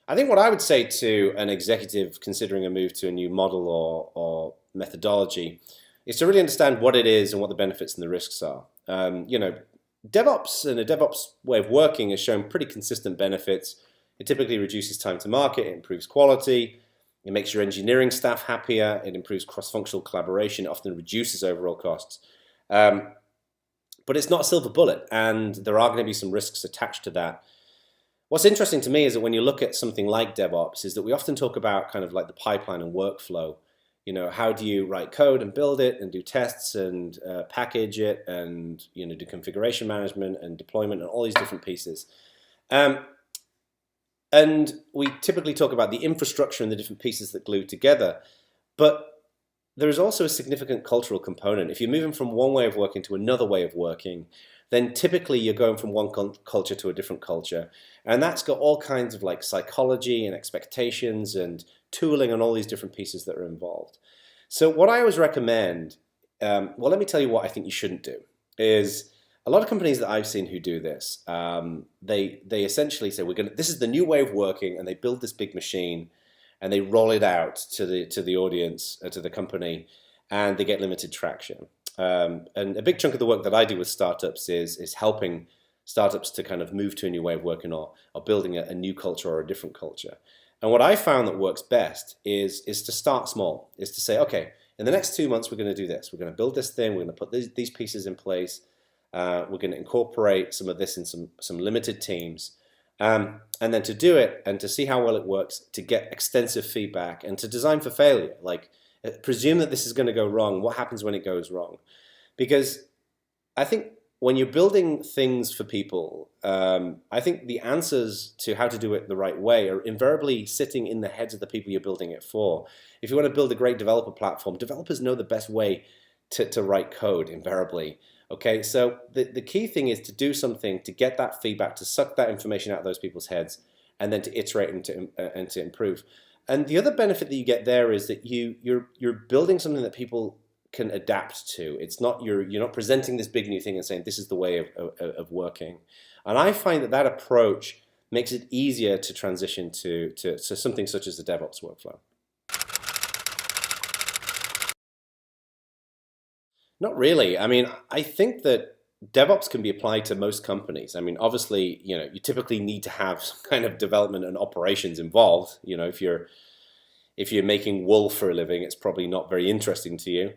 I think what I would say to an executive considering a move to a new model or methodology is to really understand what it is and what the benefits and the risks are. DevOps and a DevOps way of working has shown pretty consistent benefits. It typically reduces time to market, it improves quality, it makes your engineering staff happier, it improves cross-functional collaboration, it often reduces overall costs. But it's not a silver bullet, and there are going to be some risks attached to that. What's interesting to me is that when you look at something like DevOps, is that we often talk about kind of like the pipeline and workflow. How do you write code and build it and do tests and package it and do configuration management and deployment and all these different pieces. And we typically talk about the infrastructure and the different pieces that glue together. But there is also a significant cultural component. If you're moving from one way of working to another way of working, then typically you're going from one culture to a different culture. And that's got all kinds of like psychology and expectations and tooling and all these different pieces that are involved. So what I always recommend, well, let me tell you what I think you shouldn't do, is a lot of companies that I've seen who do this, they essentially say, this is the new way of working, and they build this big machine and they roll it out to the audience, to the company, and they get limited traction. And a big chunk of the work that I do with startups is helping startups to kind of move to a new way of working or building a new culture or a different culture. And what I found that works best is to start small, is to say, okay, in the next 2 months we're going to do this. We're going to build this thing, we're going to put these pieces in place, we're going to incorporate some of this in some limited teams. And then to do it and to see how well it works, to get extensive feedback and to design for failure. Like, presume that this is going to go wrong. What happens when it goes wrong? Because I think when you're building things for people, I think the answers to how to do it the right way are invariably sitting in the heads of the people you're building it for. If you want to build a great developer platform, developers know the best way to write code, invariably. Okay, so the key thing is to do something to get that feedback, to suck that information out of those people's heads, and then to iterate and to improve. And the other benefit that you get there is that you're building something that people can adapt to. It's not you're not presenting this big new thing and saying this is the way of working. And I find that approach makes it easier to transition to something such as the DevOps workflow. Not really. I mean, I think that DevOps can be applied to most companies. I mean, obviously, you typically need to have some kind of development and operations involved. If you're making wool for a living, it's probably not very interesting to you.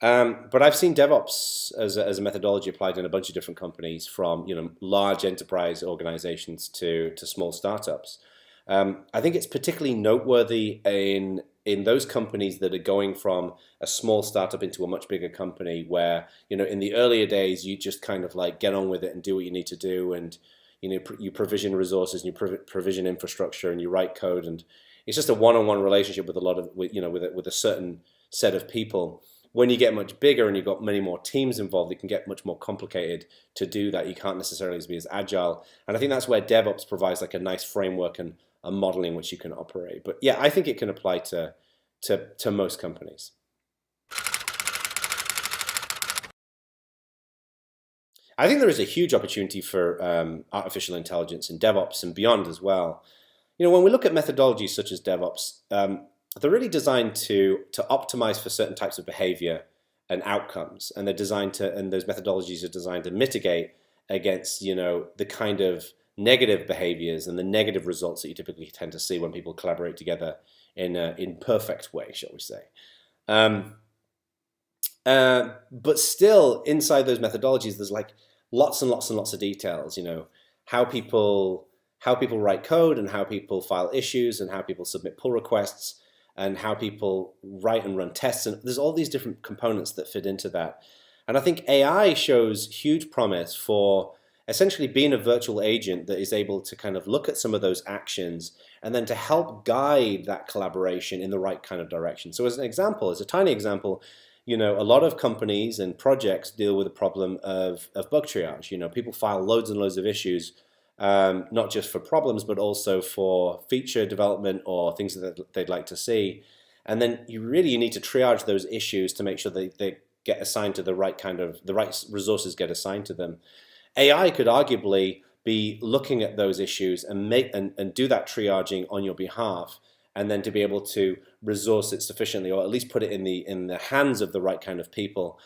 But I've seen DevOps as a methodology applied in a bunch of different companies, from large enterprise organizations to small startups. I think it's particularly noteworthy in those companies that are going from a small startup into a much bigger company, where in the earlier days you just kind of like get on with it and do what you need to do, and you provision resources and you provision infrastructure and you write code, and it's just a one-on-one relationship with with a certain set of people. When you get much bigger and you've got many more teams involved, it can get much more complicated to do that. You can't necessarily be as agile, and I think that's where DevOps provides like a nice framework and a model in which you can operate. But yeah, I think it can apply to most companies. I think there is a huge opportunity for artificial intelligence in DevOps and beyond as well. When we look at methodologies such as DevOps, they're really designed to optimize for certain types of behavior and outcomes, and those methodologies are designed to mitigate against the kind of negative behaviors and the negative results that you typically tend to see when people collaborate together in an imperfect way, shall we say. But still, inside those methodologies, there's like lots and lots and lots of details. How people write code, and how people file issues, and how people submit pull requests, and how people write and run tests. And there's all these different components that fit into that. And I think AI shows huge promise for essentially being a virtual agent that is able to kind of look at some of those actions and then to help guide that collaboration in the right kind of direction. So as a tiny example, a lot of companies and projects deal with the problem of bug triage. People file loads and loads of issues, not just for problems, but also for feature development or things that they'd like to see. And then you need to triage those issues to make sure they get assigned to the right resources get assigned to them. AI could arguably be looking at those issues and make and do that triaging on your behalf, and then to be able to resource it sufficiently, or at least put it in the hands of the right kind of people.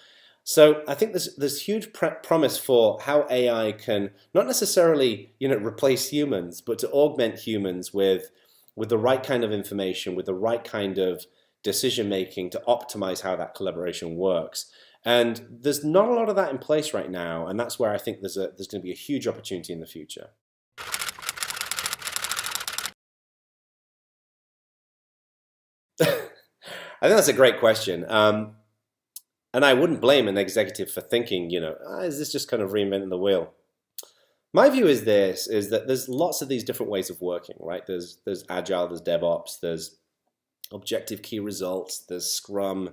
So I think there's huge promise for how AI can not necessarily replace humans, but to augment humans with the right kind of information, with the right kind of decision making to optimize how that collaboration works. And there's not a lot of that in place right now, and that's where I think there's going to be a huge opportunity in the future. I think that's a great question. And I wouldn't blame an executive for thinking, is this just kind of reinventing the wheel? My view is that there's lots of these different ways of working, right? There's Agile, there's DevOps, there's objective key results, there's Scrum,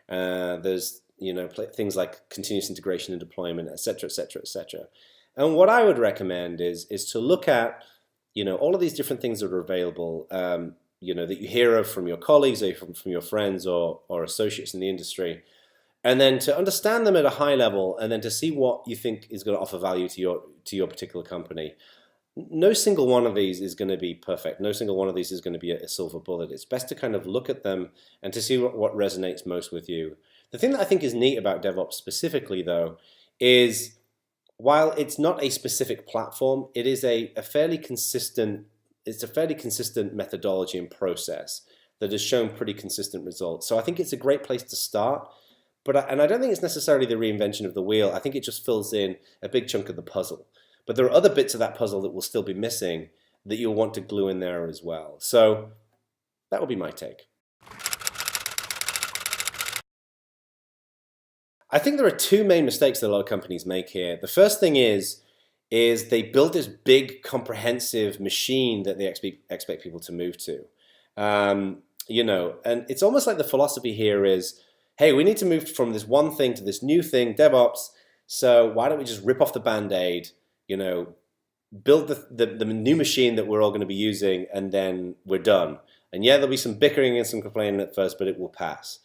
there's things like continuous integration and deployment, et cetera, et cetera, et cetera. And what I would recommend is to look at all of these different things that are available, that you hear of from your colleagues or from your friends or associates in the industry, and then to understand them at a high level, and then to see what you think is going to offer value to your particular company. No single one of these is going to be perfect. No single one of these is going to be a silver bullet. It's best to kind of look at them and to see what resonates most with you. The thing that I think is neat about DevOps specifically, though, is while it's not a specific platform, it is a fairly consistent methodology and process that has shown pretty consistent results. So I think it's a great place to start. And I don't think it's necessarily the reinvention of the wheel. I think it just fills in a big chunk of the puzzle. But there are other bits of that puzzle that will still be missing that you'll want to glue in there as well. So that would be my take. I think there are two main mistakes that a lot of companies make here. The first thing is they build this big, comprehensive machine that they expect people to move to. And it's almost like the philosophy here is, hey, we need to move from this one thing to this new thing, DevOps, so why don't we just rip off the Band-Aid, build the new machine that we're all going to be using, and then we're done. And yeah, there'll be some bickering and some complaining at first, but it will pass.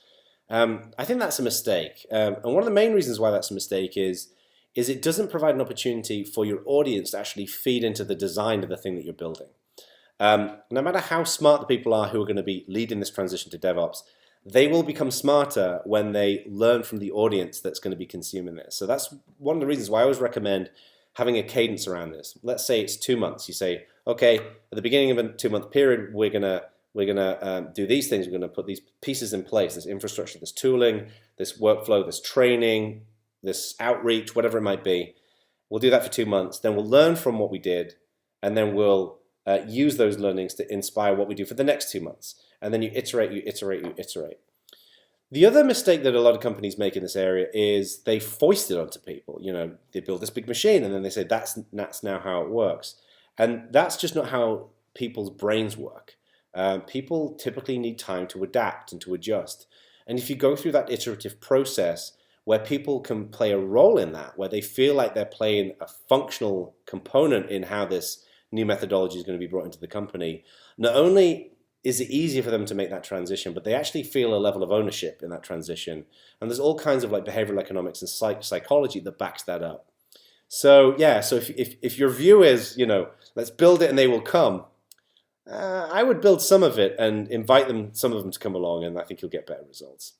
I think that's a mistake. And one of the main reasons why that's a mistake is it doesn't provide an opportunity for your audience to actually feed into the design of the thing that you're building. No matter how smart the people are who are going to be leading this transition to DevOps, they will become smarter when they learn from the audience that's going to be consuming this. So that's one of the reasons why I always recommend having a cadence around this. Let's say it's 2 months. You say, okay, at the beginning of a 2-month period, we're gonna do these things. We're gonna put these pieces in place: this infrastructure, this tooling, this workflow, this training, this outreach, whatever it might be. We'll do that for 2 months. Then we'll learn from what we did, and then we'll use those learnings to inspire what we do for the next 2 months. And then you iterate, you iterate, you iterate. The other mistake that a lot of companies make in this area is they foist it onto people. They build this big machine and then they say that's now how it works. And that's just not how people's brains work. People typically need time to adapt and to adjust. And if you go through that iterative process where people can play a role in that, where they feel like they're playing a functional component in how this new methodology is going to be brought into the company, not only is it easier for them to make that transition, but they actually feel a level of ownership in that transition. And there's all kinds of behavioral economics and psychology that backs that up. So yeah, so if your view is, let's build it and they will come, I would build some of it and invite some of them to come along, and I think you'll get better results.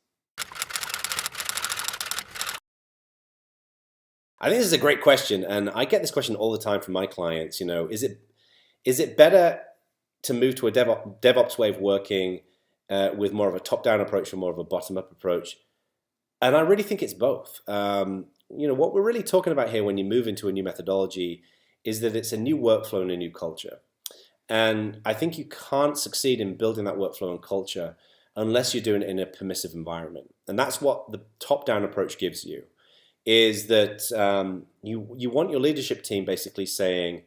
I think this is a great question, and I get this question all the time from my clients. Is it better to move to a DevOps way of working with more of a top-down approach or more of a bottom-up approach? And I really think it's both. What we're really talking about here when you move into a new methodology is that it's a new workflow and a new culture. And I think you can't succeed in building that workflow and culture unless you're doing it in a permissive environment. And that's what the top-down approach gives you, is that you want your leadership team basically saying,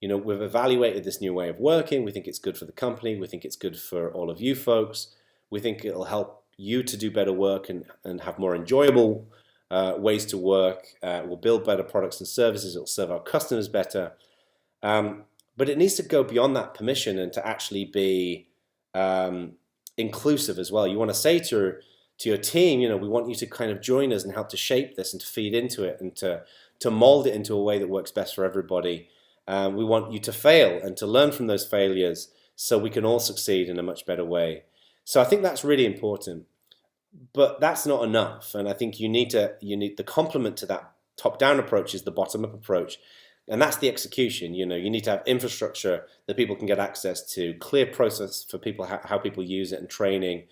we've evaluated this new way of working. We think it's good for the company. We think it's good for all of you folks. We think it'll help you to do better work and have more enjoyable ways to work. We'll build better products and services. It'll serve our customers better. But it needs to go beyond that permission and to actually be inclusive as well. You want to say to your team, we want you to kind of join us and help to shape this and to feed into it and to mold it into a way that works best for everybody. We want you to fail and to learn from those failures so we can all succeed in a much better way. So I think that's really important. But that's not enough. And I think you need the complement to that top-down approach is the bottom-up approach. And that's the execution. You need to have infrastructure that people can get access to, clear process for people, how people use it, and training.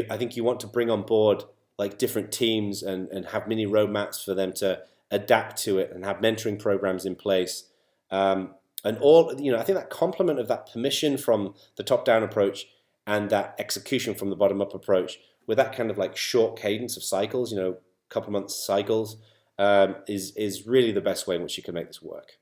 I think you want to bring on board like different teams and have mini roadmaps for them to adapt to it and have mentoring programs in place. And all, I think that complement of that permission from the top-down approach and that execution from the bottom-up approach with that kind of like short cadence of cycles, couple of months cycles, is really the best way in which you can make this work.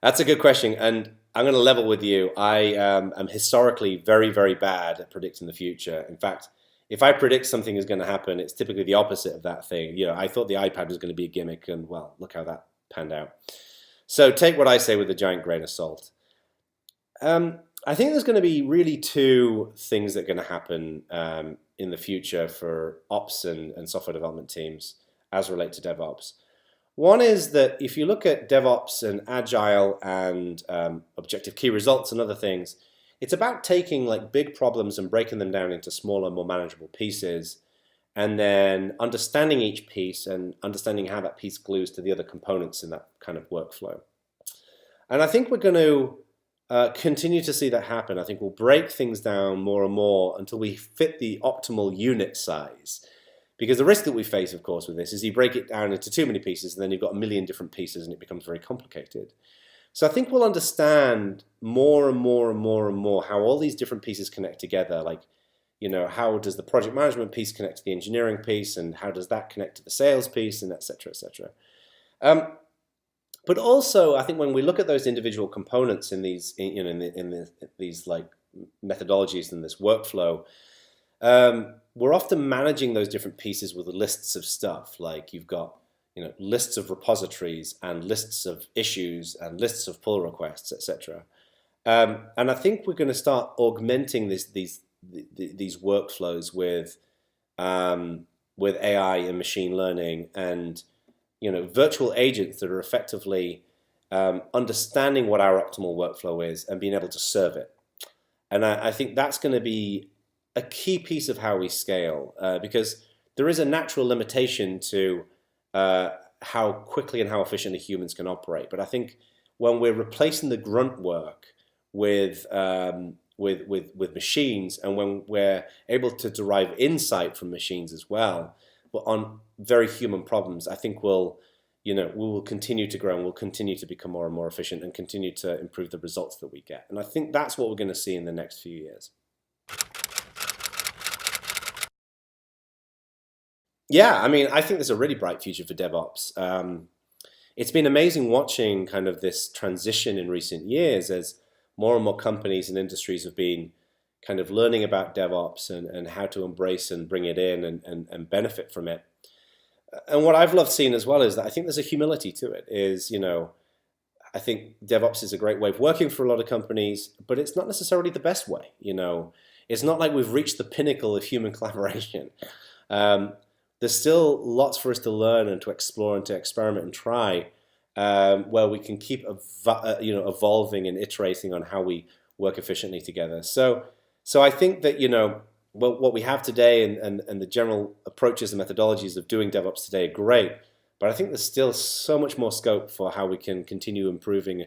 That's a good question, and I'm going to level with you. I am historically very, very bad at predicting the future. In fact, if I predict something is going to happen, it's typically the opposite of that thing. I thought the iPad was going to be a gimmick, and well, look how that panned out. So take what I say with a giant grain of salt. I think there's going to be really two things that are going to happen in the future for ops and software development teams as relate to DevOps. One is that if you look at DevOps and Agile and objective key results and other things, it's about taking like big problems and breaking them down into smaller, more manageable pieces, and then understanding each piece and understanding how that piece glues to the other components in that kind of workflow. And I think we're going to continue to see that happen. I think we'll break things down more and more until we fit the optimal unit size. Because the risk that we face, of course, with this is you break it down into too many pieces and then you've got a million different pieces and it becomes very complicated. So I think we'll understand more and more and more and more how all these different pieces connect together. Like, how does the project management piece connect to the engineering piece, and how does that connect to the sales piece, and et cetera, et cetera. But also, I think when we look at those individual components in these, these like methodologies in this workflow, we're often managing those different pieces with lists of stuff. Like you've got, lists of repositories and lists of issues and lists of pull requests, etc. And I think we're going to start augmenting these workflows with AI and machine learning and virtual agents that are effectively understanding what our optimal workflow is and being able to serve it. And I think that's going to be a key piece of how we scale, because there is a natural limitation to how quickly and how efficiently humans can operate. But I think when we're replacing the grunt work with machines, and when we're able to derive insight from machines as well, but on very human problems, I think we will continue to grow and we'll continue to become more and more efficient and continue to improve the results that we get. And I think that's what we're going to see in the next few years. Yeah, I think there's a really bright future for DevOps. It's been amazing watching kind of this transition in recent years as more and more companies and industries have been kind of learning about DevOps and how to embrace and bring it in and benefit from it. And what I've loved seeing as well is that I think there's a humility to it. I think DevOps is a great way of working for a lot of companies, but it's not necessarily the best way. It's not like we've reached the pinnacle of human collaboration. There's still lots for us to learn and to explore and to experiment and try, where we can keep evolving and iterating on how we work efficiently together. So I think that what we have today and the general approaches and methodologies of doing DevOps today are great, but I think there's still so much more scope for how we can continue improving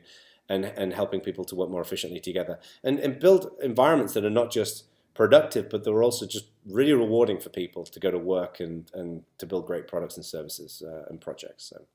and helping people to work more efficiently together and build environments that are not just productive, but they're also just really rewarding for people to go to work and to build great products and services and projects. So